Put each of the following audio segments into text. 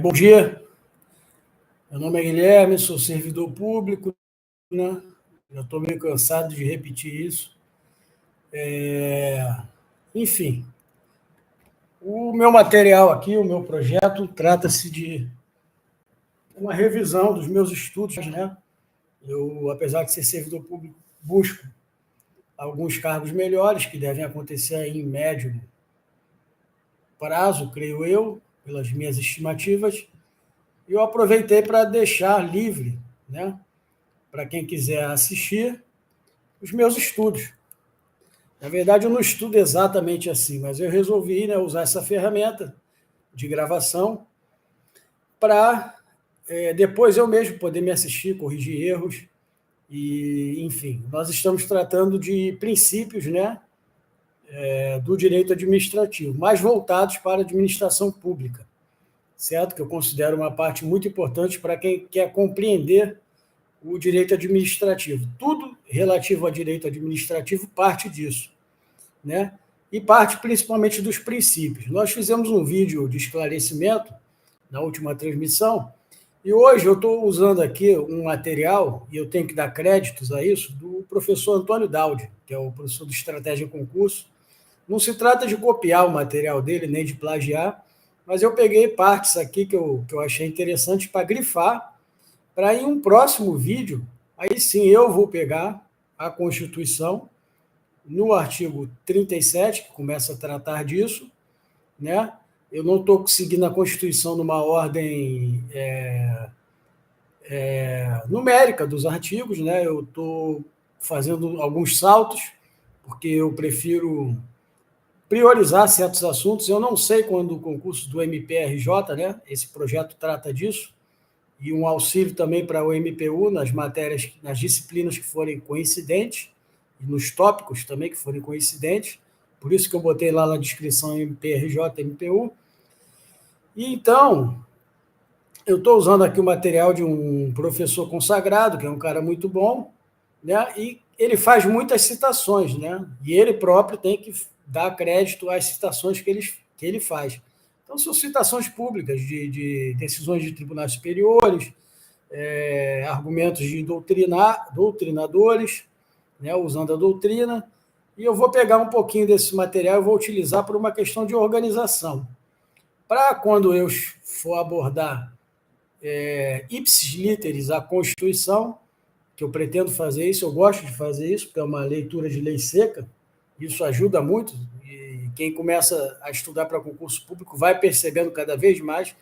Bom dia, meu nome é Guilherme, sou servidor público, né? Já estou meio cansado de repetir isso. Enfim, o meu material aqui, o meu projeto, trata-se de uma revisão dos meus estudos, né? Eu, apesar de ser servidor público, busco alguns cargos melhores, que devem acontecer aí em médio prazo, creio eu, pelas minhas estimativas, e eu aproveitei para deixar livre, né, para quem quiser assistir, os meus estudos. Na verdade, eu não estudo exatamente assim, mas eu resolvi, né, usar essa ferramenta de gravação para depois eu mesmo poder me assistir, corrigir erros. E, enfim, nós estamos tratando de princípios, né, do direito administrativo, mais voltados para a administração pública, certo? Que eu considero uma parte muito importante para quem quer compreender o direito administrativo. Tudo relativo a direito administrativo parte disso, né? E parte principalmente dos princípios. Nós fizemos um vídeo de esclarecimento na última transmissão, e hoje eu estou usando aqui um material, e eu tenho que dar créditos a isso, do professor Antônio Daudi, que é o professor de Estratégia em Concurso. Não se trata de copiar o material dele, nem de plagiar, mas eu peguei partes aqui que eu achei interessante para grifar, para em um próximo vídeo, aí sim eu vou pegar a Constituição, no artigo 37, que começa a tratar disso, né? Eu não estou seguindo a Constituição numa ordem numérica dos artigos, né? Eu estou fazendo alguns saltos, porque eu prefiro priorizar certos assuntos. Eu não sei quando o concurso do MPRJ, né? Esse projeto trata disso, e um auxílio também para o MPU nas matérias, nas disciplinas que forem coincidentes, e nos tópicos também que forem coincidentes. Por isso que eu botei lá na descrição MPRJ, MPU. E então, eu estou usando aqui o material de um professor consagrado, que é um cara muito bom, né? E ele faz muitas citações, né? E ele próprio tem que dar crédito às citações que ele faz. Então, são citações públicas de decisões de tribunais superiores, argumentos de doutrinadores, né, usando a doutrina, e eu vou pegar um pouquinho desse material e vou utilizar por uma questão de organização. Para quando eu for abordar ipsis literis a Constituição, que eu pretendo fazer isso, eu gosto de fazer isso, porque é uma leitura de lei seca, isso ajuda muito, e quem começa a estudar para concurso público vai percebendo cada vez mais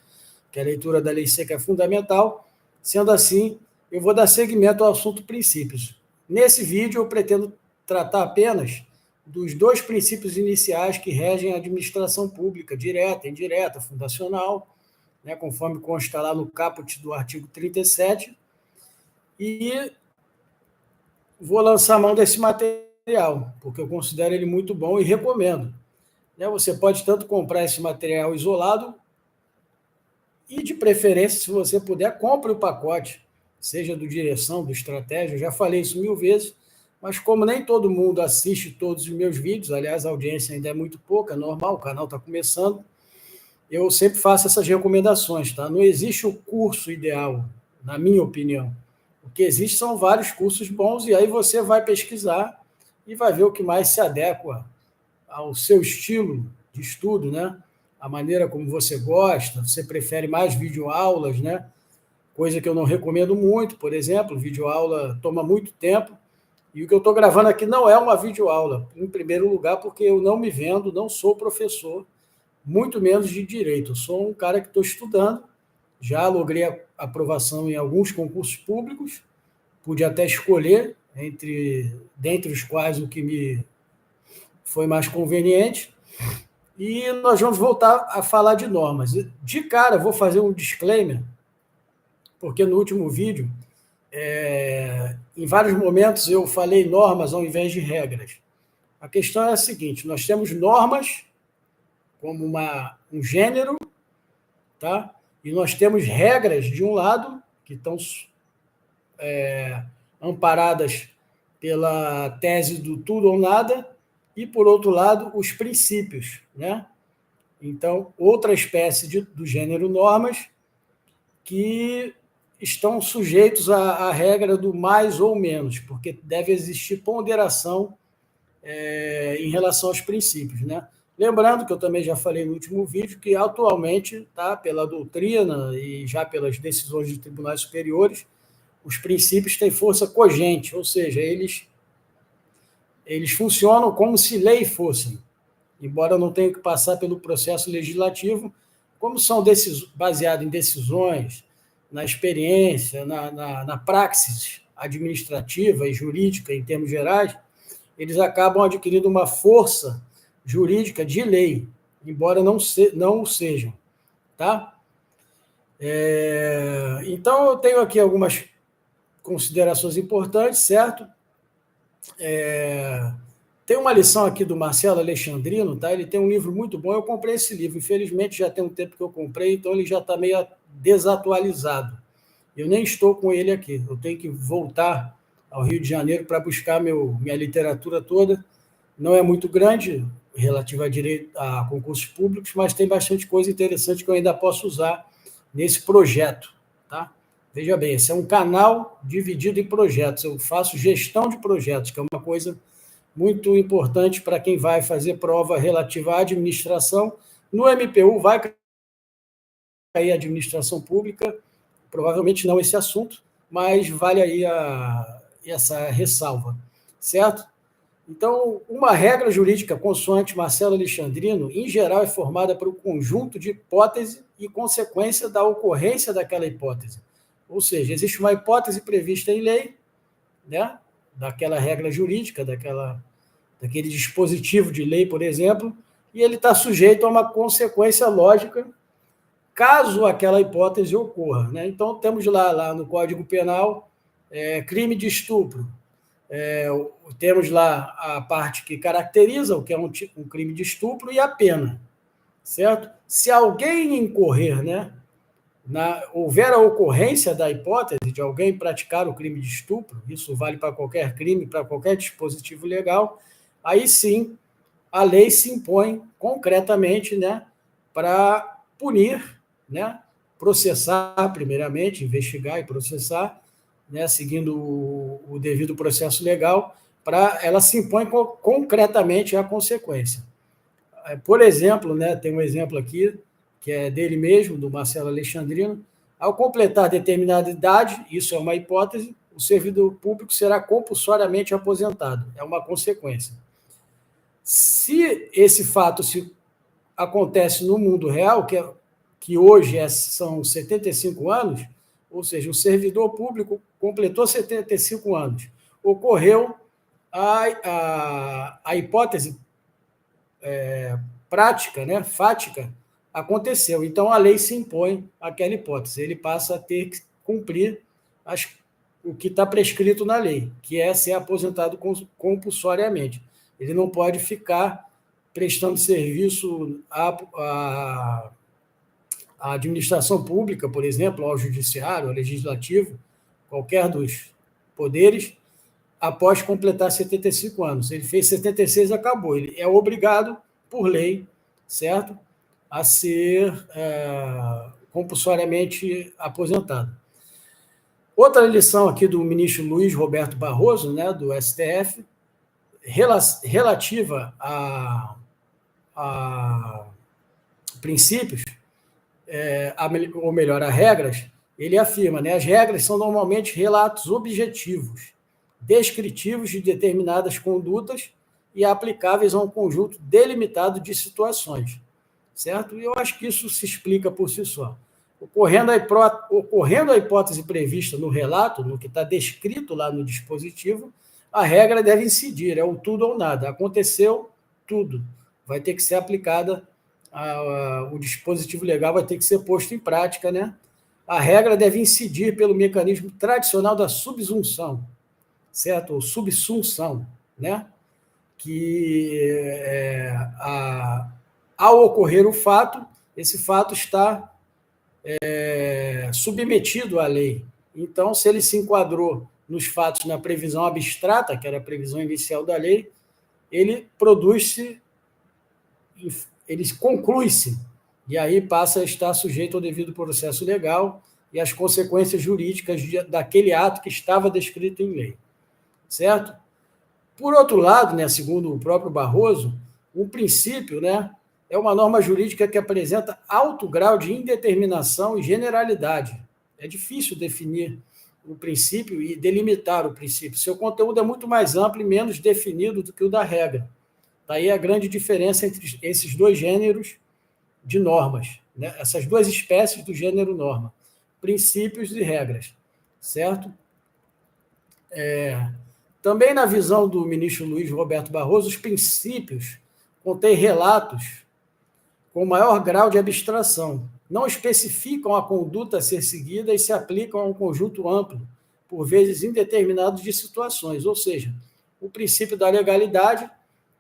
que a leitura da lei seca é fundamental. Sendo assim, eu vou dar seguimento ao assunto princípios. Nesse vídeo, eu pretendo tratar apenas dos dois princípios iniciais que regem a administração pública, direta, indireta, fundacional, né, conforme consta lá no caput do artigo 37, e vou lançar a mão desse material, porque eu considero ele muito bom e recomendo. Você pode tanto comprar esse material isolado, e, de preferência, se você puder, compre o pacote, seja do Direção, do Estratégia. Eu já falei isso 1000 vezes, mas como nem todo mundo assiste todos os meus vídeos, aliás, a audiência ainda é muito pouca, é normal, o canal está começando, eu sempre faço essas recomendações. Tá? Não existe o curso ideal, na minha opinião. O que existe são vários cursos bons, e aí você vai pesquisar e vai ver o que mais se adequa ao seu estilo de estudo, né? A maneira como você gosta, você prefere mais videoaulas, né? Coisa que eu não recomendo muito, por exemplo, videoaula toma muito tempo, e o que eu estou gravando aqui não é uma videoaula, em primeiro lugar, porque eu não me vendo, não sou professor, muito menos de direito, eu sou um cara que estou estudando, já logrei a aprovação em alguns concursos públicos, pude até escolher, dentre os quais o que me foi mais conveniente, e nós vamos voltar a falar de normas. De cara, vou fazer um disclaimer, porque no último vídeo, em vários momentos, eu falei normas ao invés de regras. A questão é a seguinte: nós temos normas como um gênero, tá? E nós temos regras, de um lado, que estão amparadas pela tese do tudo ou nada, e, por outro lado, os princípios, né? Então, outra espécie do gênero normas que estão sujeitos à regra do mais ou menos, porque deve existir ponderação em relação aos princípios, né? Lembrando que eu também já falei no último vídeo que atualmente, tá, pela doutrina e já pelas decisões de tribunais superiores, os princípios têm força cogente, ou seja, eles funcionam como se lei fossem, embora não tenham que passar pelo processo legislativo, como são baseados em decisões, na experiência, na praxis administrativa e jurídica, em termos gerais, eles acabam adquirindo uma força jurídica de lei, embora não o sejam. Tá? Então, eu tenho aqui algumas considerações importantes, certo? Tem uma lição aqui do Marcelo Alexandrino, tá? Ele tem um livro muito bom, eu comprei esse livro, infelizmente já tem um tempo que eu comprei, então ele já está meio desatualizado. Eu nem estou com ele aqui, eu tenho que voltar ao Rio de Janeiro para buscar minha literatura toda. Não é muito grande, relativa a concursos públicos, mas tem bastante coisa interessante que eu ainda posso usar nesse projeto. Tá? Veja bem, esse é um canal dividido em projetos. Eu faço gestão de projetos, que é uma coisa muito importante para quem vai fazer prova relativa à administração. No MPU vai cair a administração pública, provavelmente não esse assunto, mas vale aí essa ressalva, certo? Então, uma regra jurídica consoante Marcelo Alexandrino, em geral, é formada por um conjunto de hipótese e consequência da ocorrência daquela hipótese. Ou seja, existe uma hipótese prevista em lei, né, daquela regra jurídica, daquele dispositivo de lei, por exemplo, e ele está sujeito a uma consequência lógica caso aquela hipótese ocorra. Né? Então, temos lá no Código Penal crime de estupro. Temos lá a parte que caracteriza o que é um crime de estupro e a pena, certo? Se alguém incorrer, né, houver a ocorrência da hipótese de alguém praticar o crime de estupro, isso vale para qualquer crime, para qualquer dispositivo legal, aí sim a lei se impõe concretamente, né, para punir, né, processar primeiramente, investigar e processar, né, seguindo o devido processo legal, ela se impõe concretamente a consequência. Por exemplo, né, tem um exemplo aqui, que é dele mesmo, do Marcelo Alexandrino, ao completar determinada idade, isso é uma hipótese, o servidor público será compulsoriamente aposentado, é uma consequência. Se esse fato acontece no mundo real, que hoje são 75 anos, ou seja, o servidor público completou 75 anos, ocorreu a hipótese prática, né, fática, aconteceu. Então, a lei se impõe àquela hipótese. Ele passa a ter que cumprir o que está prescrito na lei, que é ser aposentado compulsoriamente. Ele não pode ficar prestando serviço à administração pública, por exemplo, ao judiciário, ao legislativo, qualquer dos poderes, após completar 75 anos. Ele fez 76 e acabou. Ele é obrigado, por lei, certo, a ser compulsoriamente aposentado. Outra lição aqui do ministro Luiz Roberto Barroso, né, do STF, relativa a princípios, ou melhor, a regras, ele afirma, né, as regras são normalmente relatos objetivos, descritivos de determinadas condutas e aplicáveis a um conjunto delimitado de situações, certo? E eu acho que isso se explica por si só. Ocorrendo a hipótese prevista no relato, no que está descrito lá no dispositivo, a regra deve incidir, é o tudo ou nada. Aconteceu tudo. Vai ter que ser aplicada, o dispositivo legal vai ter que ser posto em prática, né? A regra deve incidir pelo mecanismo tradicional da subsunção, certo? Ou subsunção, né? Que ao ocorrer o fato, esse fato está submetido à lei. Então, se ele se enquadrou nos fatos na previsão abstrata, que era a previsão inicial da lei, ele produz-se ele conclui-se, e aí passa a estar sujeito ao devido processo legal e às consequências jurídicas daquele ato que estava descrito em lei, certo? Por outro lado, né, segundo o próprio Barroso, o princípio, né, é uma norma jurídica que apresenta alto grau de indeterminação e generalidade. É difícil definir o princípio e delimitar o princípio. Seu conteúdo é muito mais amplo e menos definido do que o da regra. Daí a grande diferença entre esses dois gêneros de normas, né? Essas duas espécies do gênero norma, princípios e regras, certo? Também na visão do ministro Luiz Roberto Barroso, os princípios contêm relatos com maior grau de abstração, não especificam a conduta a ser seguida e se aplicam a um conjunto amplo, por vezes indeterminado de situações, ou seja, o princípio da legalidade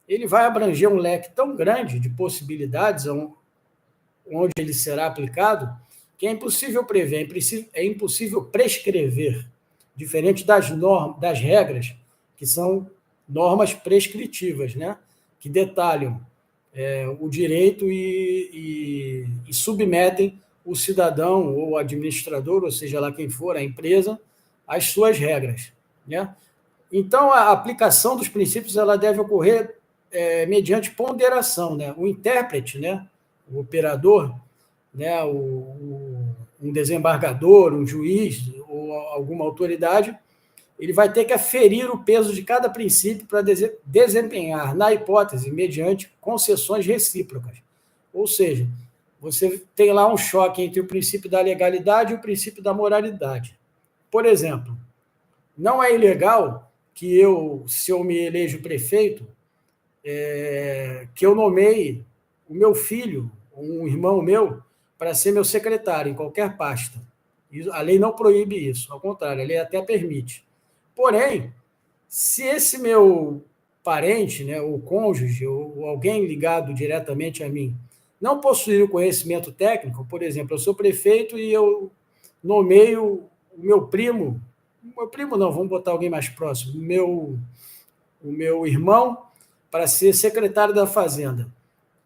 ele vai abranger um leque tão grande de possibilidades onde ele será aplicado, que é impossível prever, é impossível prescrever, diferente das regras, que são normas prescritivas, né? Que detalham o direito e submetem o cidadão ou o administrador, ou seja lá quem for, a empresa, às suas regras, né? Então, a aplicação dos princípios ela deve ocorrer mediante ponderação, né? O intérprete, né? O operador, né? Um desembargador, um juiz ou alguma autoridade, ele vai ter que aferir o peso de cada princípio para desempenhar, na hipótese, mediante concessões recíprocas. Ou seja, você tem lá um choque entre o princípio da legalidade e o princípio da moralidade. Por exemplo, não é ilegal que se eu me elejo prefeito, que eu nomeie o meu filho, um irmão meu, para ser meu secretário em qualquer pasta. A lei não proíbe isso, ao contrário, a lei até permite. Porém, se esse meu parente, né, ou cônjuge, ou alguém ligado diretamente a mim, não possuir o conhecimento técnico, por exemplo, eu sou prefeito e eu nomeio o meu primo não, vamos botar alguém mais próximo, o meu irmão para ser secretário da Fazenda.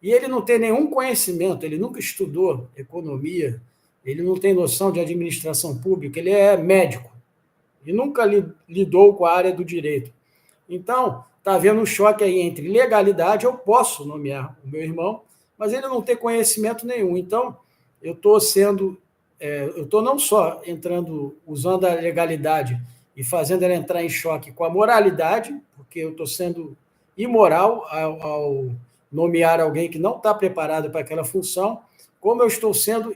E ele não tem nenhum conhecimento, ele nunca estudou economia, ele não tem noção de administração pública, ele é médico e nunca lidou com a área do direito. Então, está havendo um choque aí entre legalidade, eu posso nomear o meu irmão, mas ele não tem conhecimento nenhum. Então, eu estou não só usando a legalidade e fazendo ela entrar em choque com a moralidade, porque eu estou sendo imoral ao nomear alguém que não está preparado para aquela função, como eu estou sendo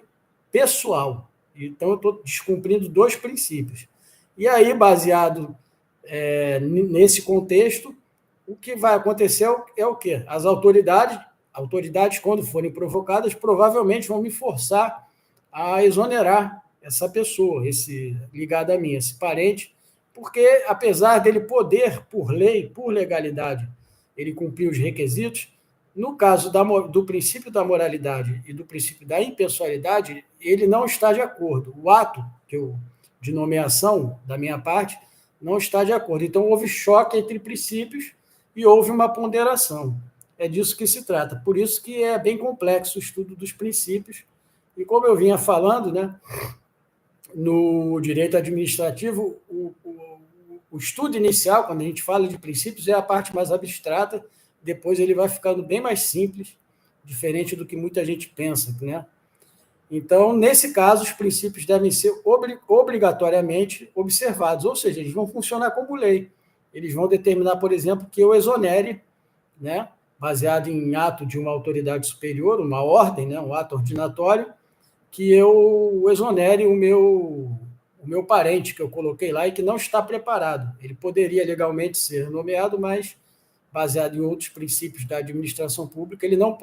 pessoal. Então, eu estou descumprindo dois princípios. E aí, baseado nesse contexto, o que vai acontecer é o quê? As autoridades, quando forem provocadas, provavelmente vão me forçar a exonerar essa pessoa, esse ligado a mim, esse parente, porque, apesar dele poder, por lei, por legalidade, ele cumprir os requisitos, no caso do princípio da moralidade e do princípio da impessoalidade, ele não está de acordo. O ato de nomeação da minha parte não está de acordo. Então, houve choque entre princípios e houve uma ponderação. É disso que se trata. Por isso que é bem complexo o estudo dos princípios. E como eu vinha falando, né, no direito administrativo, o estudo inicial, quando a gente fala de princípios, é a parte mais abstrata, depois ele vai ficando bem mais simples, diferente do que muita gente pensa, né? Então, nesse caso, os princípios devem ser obrigatoriamente observados, ou seja, eles vão funcionar como lei. Eles vão determinar, por exemplo, que eu exonere, né, baseado em ato de uma autoridade superior, uma ordem, né, um ato ordinatório, que eu exonere o meu parente que eu coloquei lá e que não está preparado. Ele poderia legalmente ser nomeado, mas, baseado em outros princípios da administração pública, ele não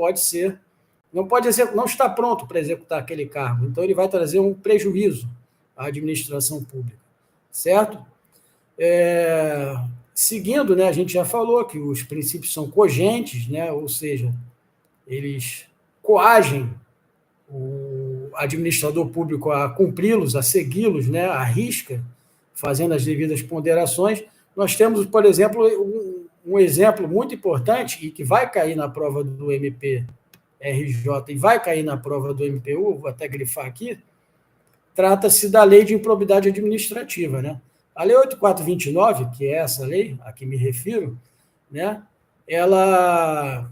não está pronto para executar aquele cargo. Então, ele vai trazer um prejuízo à administração pública, certo? Seguindo, né, a gente já falou que os princípios são cogentes, né, ou seja, eles coagem o administrador público a cumpri-los, a segui-los, né, à risca, fazendo as devidas ponderações. Nós temos, por exemplo, um exemplo muito importante e que vai cair na prova do MP RJ e vai cair na prova do MPU, vou até grifar aqui, trata-se da Lei de Improbidade Administrativa, né? A Lei 8429, que é essa lei a que me refiro, né? Ela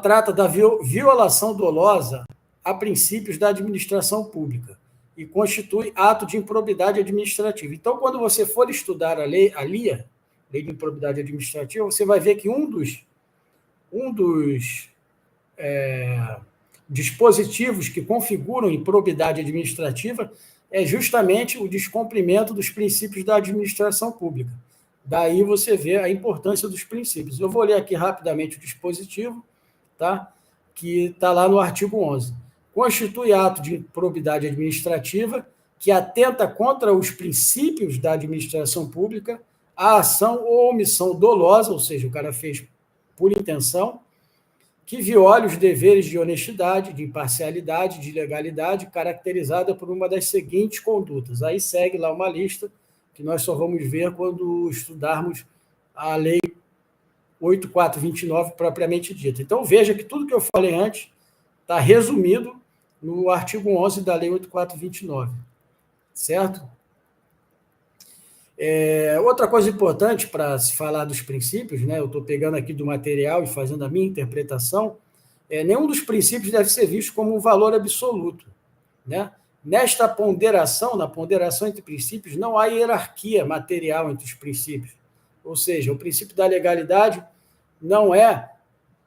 trata da violação dolosa a princípios da administração pública e constitui ato de improbidade administrativa. Então, quando você for estudar a LIA, Lei de Improbidade Administrativa, você vai ver que um dos dispositivos que configuram improbidade administrativa é justamente o descumprimento dos princípios da administração pública. Daí você vê a importância dos princípios. Eu vou ler aqui rapidamente o dispositivo, tá? Que está lá no artigo 11. Constitui ato de improbidade administrativa que atenta contra os princípios da administração pública a ação ou omissão dolosa, ou seja, o cara fez por intenção, que viole os deveres de honestidade, de imparcialidade, de legalidade, caracterizada por uma das seguintes condutas. Aí segue lá uma lista que nós só vamos ver quando estudarmos a Lei 8429 propriamente dita. Então, veja que tudo que eu falei antes está resumido no artigo 11 da Lei 8429, certo? Outra coisa importante para se falar dos princípios, né? Eu estou pegando aqui do material e fazendo a minha interpretação, nenhum dos princípios deve ser visto como um valor absoluto, né? Nesta ponderação, na ponderação entre princípios, não há hierarquia material entre os princípios. Ou seja, o princípio da legalidade não é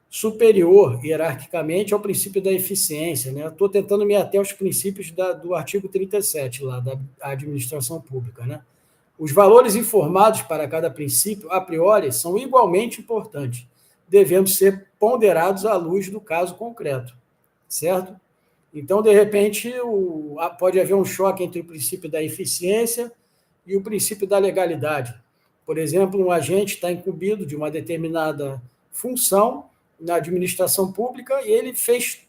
superior hierarquicamente ao princípio da eficiência, né? Estou tentando me ater aos princípios do artigo 37, lá, da administração pública, né? Os valores informados para cada princípio, a priori, são igualmente importantes, devendo ser ponderados à luz do caso concreto, certo? Então, de repente, pode haver um choque entre o princípio da eficiência e o princípio da legalidade. Por exemplo, um agente está incumbido de uma determinada função na administração pública e ele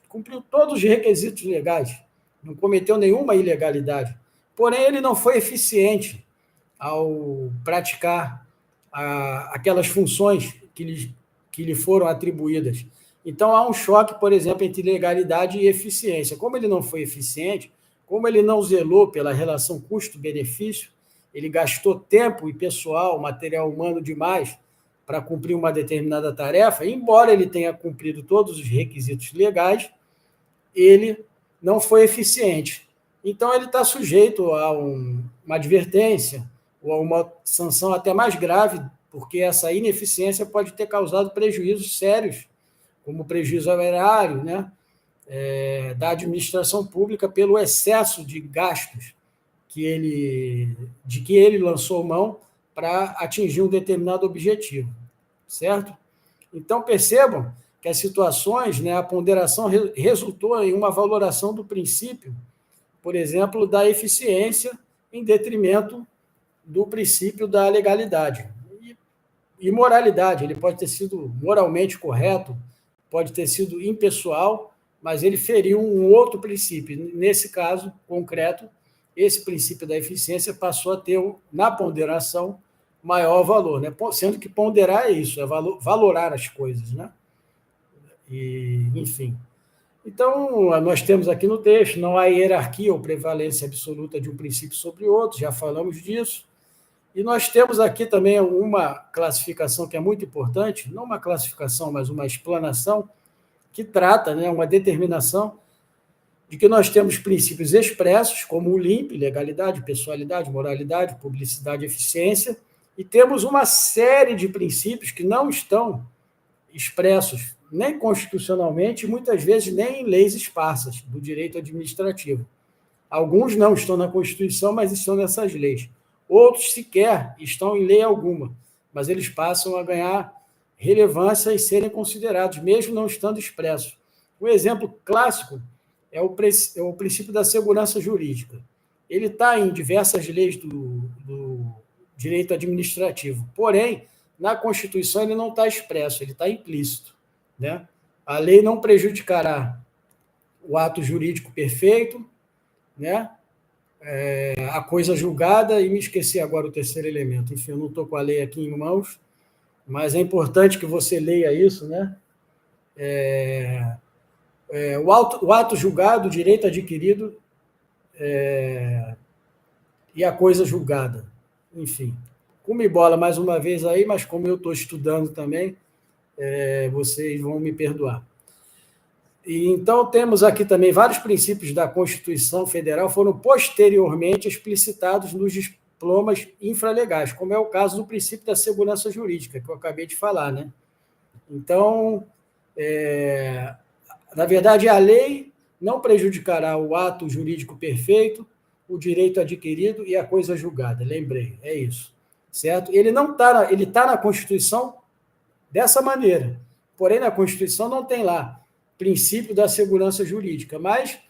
cumpriu todos os requisitos legais, não cometeu nenhuma ilegalidade. Porém, ele não foi eficiente ao praticar aquelas funções que lhe foram atribuídas. Então, há um choque, por exemplo, entre legalidade e eficiência. Como ele não foi eficiente, como ele não zelou pela relação custo-benefício, ele gastou tempo e pessoal, material humano demais para cumprir uma determinada tarefa, e embora ele tenha cumprido todos os requisitos legais, ele não foi eficiente. Então, ele está sujeito a uma advertência ou a uma sanção até mais grave, porque essa ineficiência pode ter causado prejuízos sérios, como prejuízo ao erário, né, da administração pública pelo excesso de gastos de que ele lançou mão para atingir um determinado objetivo, certo? Então, percebam que as situações, né, a ponderação resultou em uma valoração do princípio, por exemplo, da eficiência em detrimento do princípio da legalidade. E moralidade, ele pode ter sido moralmente correto, pode ter sido impessoal, mas ele feriu um outro princípio. Nesse caso concreto, esse princípio da eficiência passou a ter, na ponderação, maior valor, né? Sendo que ponderar é isso, é valorar as coisas, né? E, enfim. Então, nós temos aqui no texto, não há hierarquia ou prevalência absoluta de um princípio sobre outro, já falamos disso. E nós temos aqui também uma classificação que é muito importante, não uma classificação, mas uma explanação, que trata, né, uma determinação de que nós temos princípios expressos, como o LIMP, legalidade, pessoalidade, moralidade, publicidade, eficiência, e temos uma série de princípios que não estão expressos nem constitucionalmente, muitas vezes nem em leis esparsas do direito administrativo. Alguns não estão na Constituição, mas estão nessas leis. Outros sequer estão em lei alguma, mas eles passam a ganhar relevância e serem considerados, mesmo não estando expressos. Um exemplo clássico é o princípio da segurança jurídica. Ele está em diversas leis do direito administrativo, porém, na Constituição ele não está expresso, ele está implícito, né? A lei não prejudicará o ato jurídico perfeito, né? A coisa julgada, e me esqueci agora o terceiro elemento. Enfim, eu não estou com a lei aqui em mãos, mas é importante que você leia isso, né? o ato julgado, o direito adquirido e a coisa julgada. Enfim, come bola mais uma vez aí, mas como eu estou estudando também, vocês vão me perdoar. E, então, temos aqui também vários princípios da Constituição Federal foram posteriormente explicitados nos diplomas infralegais, como é o caso do princípio da segurança jurídica, que eu acabei de falar, né? Então, na verdade, a lei não prejudicará o ato jurídico perfeito, o direito adquirido e a coisa julgada. Lembrei, é isso, certo? Ele não está, ele está na Constituição dessa maneira. Porém, na Constituição não tem lá princípio da segurança jurídica, mas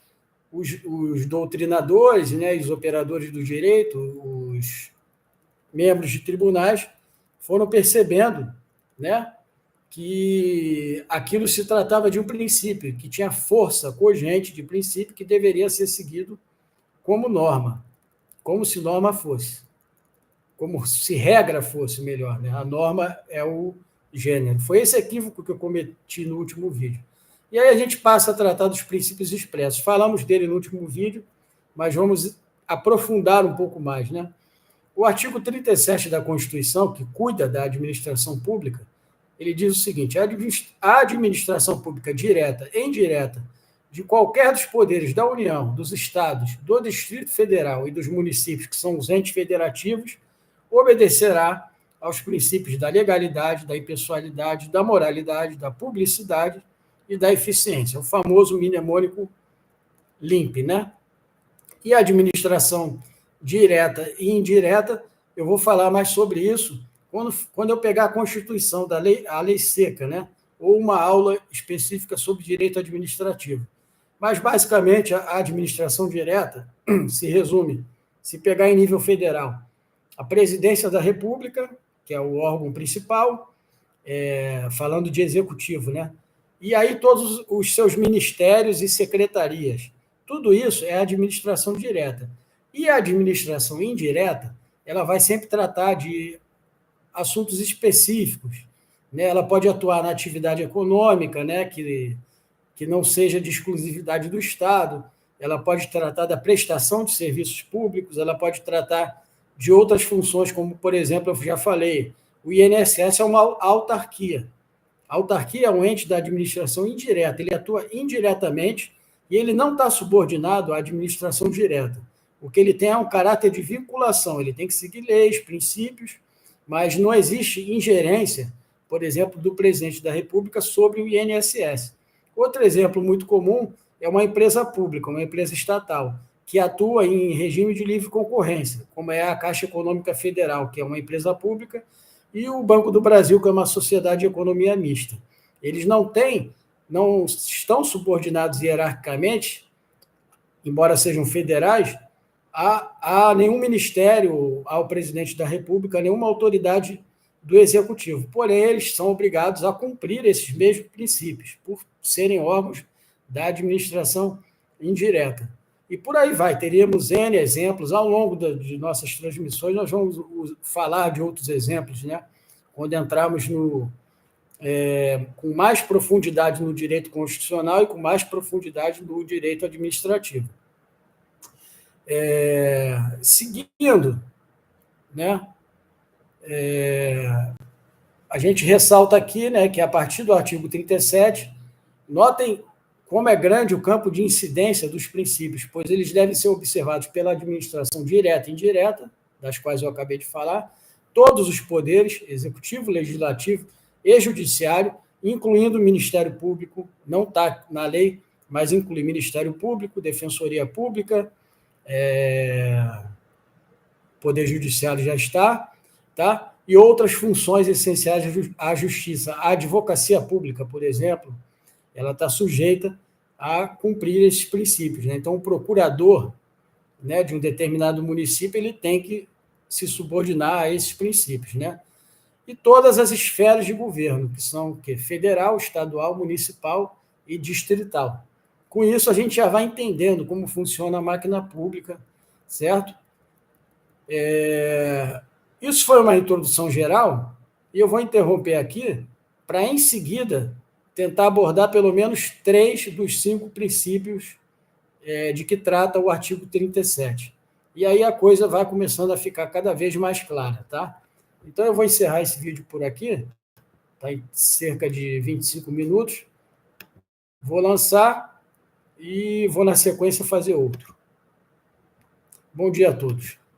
os doutrinadores, né, os operadores do direito, os membros de tribunais, foram percebendo, né, que aquilo se tratava de um princípio, que tinha força cogente de princípio que deveria ser seguido como norma, como se norma fosse, como se regra fosse, melhor, né? A norma é o gênero. Foi esse equívoco que eu cometi no último vídeo. E aí a gente passa a tratar dos princípios expressos. Falamos dele no último vídeo, mas vamos aprofundar um pouco mais, né? O artigo 37 da Constituição, que cuida da administração pública, ele diz o seguinte: a administração pública direta e indireta de qualquer dos poderes da União, dos estados, do Distrito Federal e dos municípios, que são os entes federativos, obedecerá aos princípios da legalidade, da impessoalidade, da moralidade, da publicidade e da eficiência, o famoso mnemônico LIMP, né? E a administração direta e indireta, eu vou falar mais sobre isso quando eu pegar a Constituição, a lei seca, né? Ou uma aula específica sobre direito administrativo. Mas, basicamente, a administração direta se resume, se pegar em nível federal, a Presidência da República, que é o órgão principal, falando de executivo, né? E aí todos os seus ministérios e secretarias. Tudo isso é administração direta. E a administração indireta, ela vai sempre tratar de assuntos específicos, né? Ela pode atuar na atividade econômica, né? Que não seja de exclusividade do Estado, ela pode tratar da prestação de serviços públicos, ela pode tratar de outras funções, como, por exemplo, eu já falei, o INSS é uma autarquia. A autarquia é um ente da administração indireta, ele atua indiretamente e ele não está subordinado à administração direta. O que ele tem é um caráter de vinculação, ele tem que seguir leis, princípios, mas não existe ingerência, por exemplo, do presidente da República sobre o INSS. Outro exemplo muito comum é uma empresa pública, uma empresa estatal, que atua em regime de livre concorrência, como é a Caixa Econômica Federal, que é uma empresa pública, e o Banco do Brasil, que é uma sociedade de economia mista. Eles não estão subordinados hierarquicamente, embora sejam federais, a nenhum ministério, ao presidente da República, a nenhuma autoridade do Executivo. Porém, eles são obrigados a cumprir esses mesmos princípios, por serem órgãos da administração indireta. E por aí vai, teríamos N exemplos. Ao longo de nossas transmissões, nós vamos falar de outros exemplos, né? Quando entrarmos com mais profundidade no direito constitucional e com mais profundidade no direito administrativo. Seguindo, né? A gente ressalta aqui, né, que a partir do artigo 37, notem como é grande o campo de incidência dos princípios, pois eles devem ser observados pela administração direta e indireta, das quais eu acabei de falar, todos os poderes, executivo, legislativo e judiciário, incluindo o Ministério Público, não está na lei, mas inclui Ministério Público, Defensoria Pública, Poder Judiciário já está, tá? E outras funções essenciais à justiça. A advocacia pública, por exemplo, ela está sujeita a cumprir esses princípios, né? Então, o procurador, né, de um determinado município, ele tem que se subordinar a esses princípios, né? E todas as esferas de governo, que são federal, estadual, municipal e distrital. Com isso, a gente já vai entendendo como funciona a máquina pública, certo? Isso foi uma introdução geral, e eu vou interromper aqui para, em seguida, tentar abordar pelo menos 3 dos 5 princípios de que trata o artigo 37. E aí a coisa vai começando a ficar cada vez mais clara, tá? Então eu vou encerrar esse vídeo por aqui, tá em cerca de 25 minutos. Vou lançar e vou, na sequência, fazer outro. Bom dia a todos.